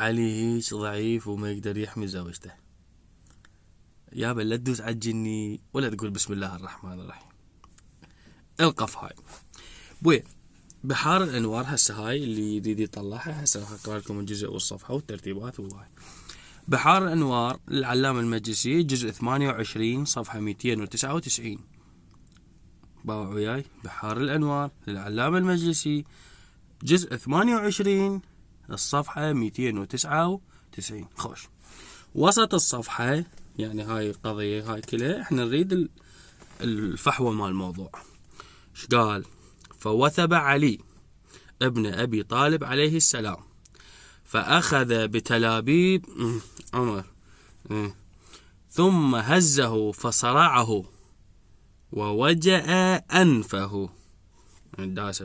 علي هيج ضعيف وما يقدر يحمي زوجته. يابا لا تدوس على الجني ولا تقول بسم الله الرحمن الرحيم. القف هاي بوي. بحار الانوار هسه هاي اللي يريد يطلعها هسه راح اقرا لكم الجزء والصفحه والترتيبات وهاي. بحار الانوار للعلامه المجلسي جزء 28 صفحه 299. باوع وياي. بحار الانوار للعلامه المجلسي جزء 28 الصفحه 299. خوش. وسط الصفحه يعني هاي القضيه هاي كلها احنا نريد الفحوى مال الموضوع. ايش قال؟ فوثب علي ابن أبي طالب عليه السلام فأخذ بتلابيب عمر ثم هزه فصرعه ووجأ أنفه، داس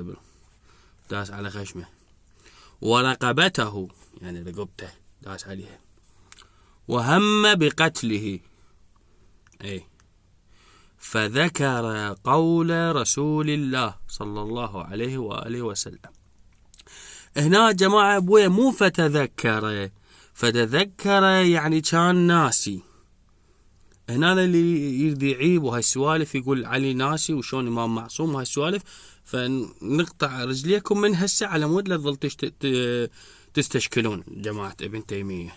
على خشمه، ورقبته يعني رقبته داس عليها، وهم بقتله. فذكر قول رسول الله صلى الله عليه وآله وسلم. هنا جماعة ابويا مو فتذكر يعني كان ناسي. هنا اللي يريد يعيب وهالسوالف يقول علي ناسي وشون امام معصوم وهالسوالف، فنقطع رجليكم من هسه على مود لا تظل تستشكلون جماعة ابن تيمية.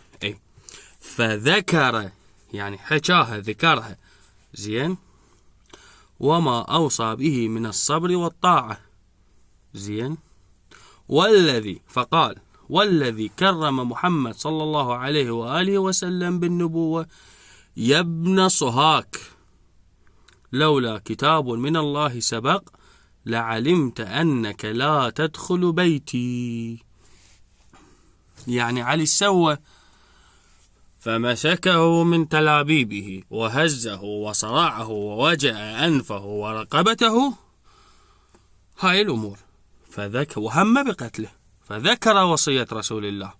فذكر يعني حكاها ذكرها زين، وما أوصى به من الصبر والطاعة زين، فقال والذي كرم محمد صلى الله عليه وآله وسلم بالنبوة يا ابن صهاك لولا كتاب من الله سبق لعلمت أنك لا تدخل بيتي. يعني علي سوى فمسكه من تلابيبه وهزه وصرعه ووجأ أنفه ورقبته، هاي الأمور. فذكر وهم بقتله، فذكر وصية رسول الله.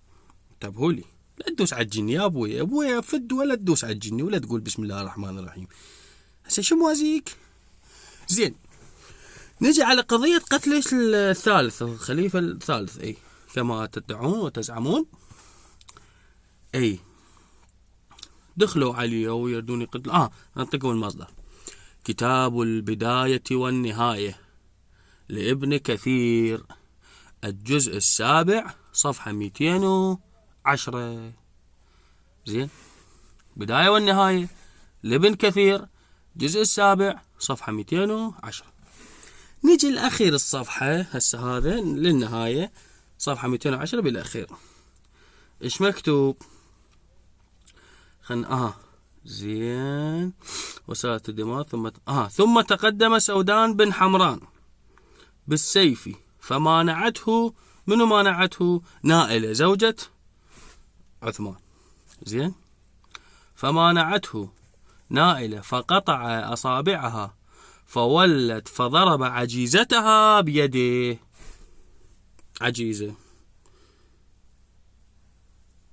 انتبهوا لي لا تدوس على الجن يا أبوي فد ولا تدوس على الجن ولا تقول بسم الله الرحمن الرحيم. هسه شو موازيك زين. نجي على قضية قتل الثالث الخليفة الثالث كما تدعون وتزعمون. دخلوا عليه ويردون يقتل. ننطقوا المصدر. كتاب البداية والنهاية لابن كثير الجزء 7 صفحة 210 زين. بداية والنهاية لابن كثير جزء 7 صفحة 210. نيجي الأخير الصفحة هسه هذا للنهاية صفحة 210 بالأخير. إيش مكتوب؟ زين. وسالت الدماء ثم تقدم سودان بن حمران بالسيف فمانعته. منو مانعته؟ نائلة زوجة عثمان زين. فمانعته نائلة فقطع أصابعها فولت فضرب عجيزتها بيده. عجيزة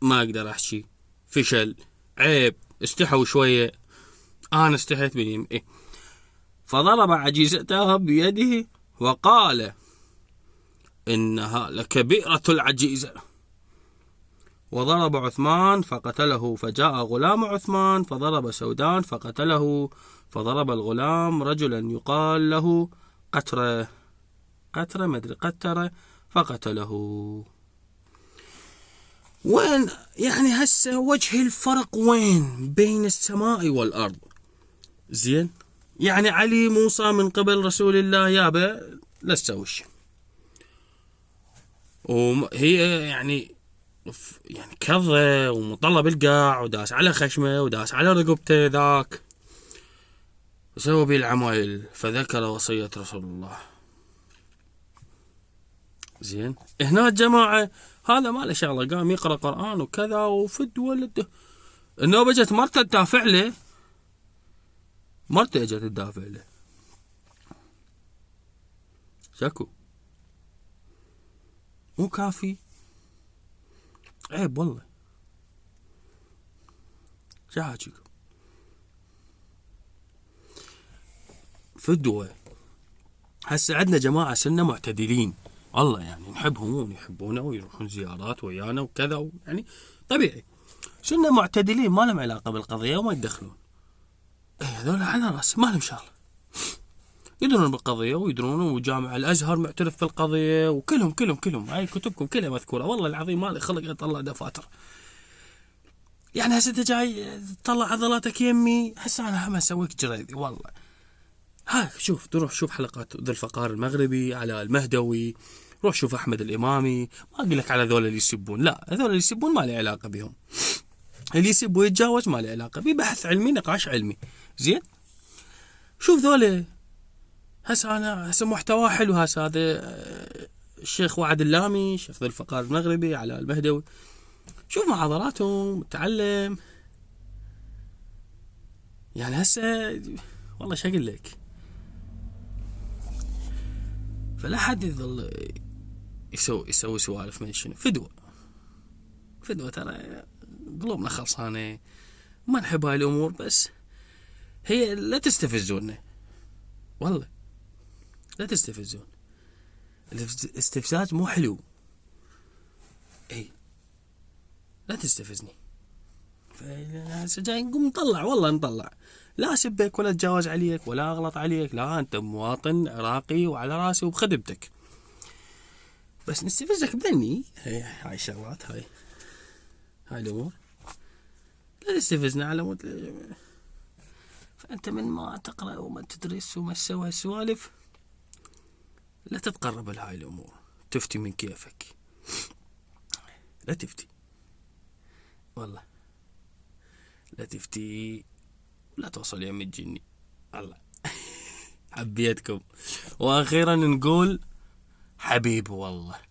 ما أقدر أحكي، فشل، عيب، استحوا شوية، أنا استحيت منهم. فضرب عجيزتها بيده وقال إنها لكبيرة العجيزة. وضرب عثمان فقتله، فجاء غلام عثمان فضرب سودان فقتله، فضرب الغلام رجلا يقال له قترة مدري قترة فقتله. وين يعني هسه وجه الفرق وين بين السماء والأرض زين. يعني علي موسى من قبل رسول الله يابا لا تسوي شيء، وهي يعني كظة ومطلب القاع وداس على خشمه وداس على رقبته ذاك وسوى به العمايل. فذكر وصية رسول الله زين. هنا جماعة هذا ما له شغله، قام يقرأ قرآن وكذا وفد ولده. النوبة جت مرته تدافع له، مرته اجت تدافع له شكو مو كافي. عيب والله. شو حاجيكم فدوه. هسه عندنا جماعة سنة معتدلين الله يعني نحبهم ويحبونا ويروحون زيارات ويانا وكذا يعني طبيعي. صرنا معتدلين ما لهم علاقة بالقضية وما يتدخلون. هذول على راسي ما لهم شغل، يدرون بالقضية ويدرون، وجامع الأزهر معترف بالقضية، وكلهم هاي كتبكم كلها مذكورة. والله العظيم ما لي خلق أطلع دفاتر. يعني هسه انت جاي تطلع عضلاتك يمي، هسه انا هم اسويك جريدي والله. هاي شوف، تروح شوف حلقات ذو الفقار المغربي على المهدوي، روح شوف احمد الامامي. ما اقول لك على ذول اللي يسبون، لا هذول اللي يسبون ما لي علاقه بهم. اللي يسب ويتجاوز ما لي علاقه بيه، بحث علمي نقاش علمي زين. شوف ذولا هسه انا هسه محتوى حلو. هسه هذا الشيخ وعد اللامي، شيخ ذو الفقار المغربي على المهدوي، شوف محاضراتهم تعلم. يعني هسه والله شو اقول لك، فلا حد يظل يسوي سوالف من شنو فدوة ترى قلوبنا خلصانه ما نحب هاي الامور، بس هي لا تستفزونا والله، لا تستفزون. الاستفزاز مو حلو، اي لا تستفزني. هسه جاي نقوم نطلع، والله نطلع، لا اسبك ولا اتجاوز عليك ولا اغلط عليك، لا انت مواطن عراقي وعلى راسي وبخدمتك، بس نستفزك بذني. هاي الشغلات، هاي الامور لا تستفزنا على مود. فانت من ما تقرا وما تدرس وما تسوي هالسوالف لا تتقرب لهاي الامور. تفتي من كيفك، لا تفتي والله، لا تفتي، لا توصل يم الجني. الله حبيتكم. واخيرا نقول حبيب والله.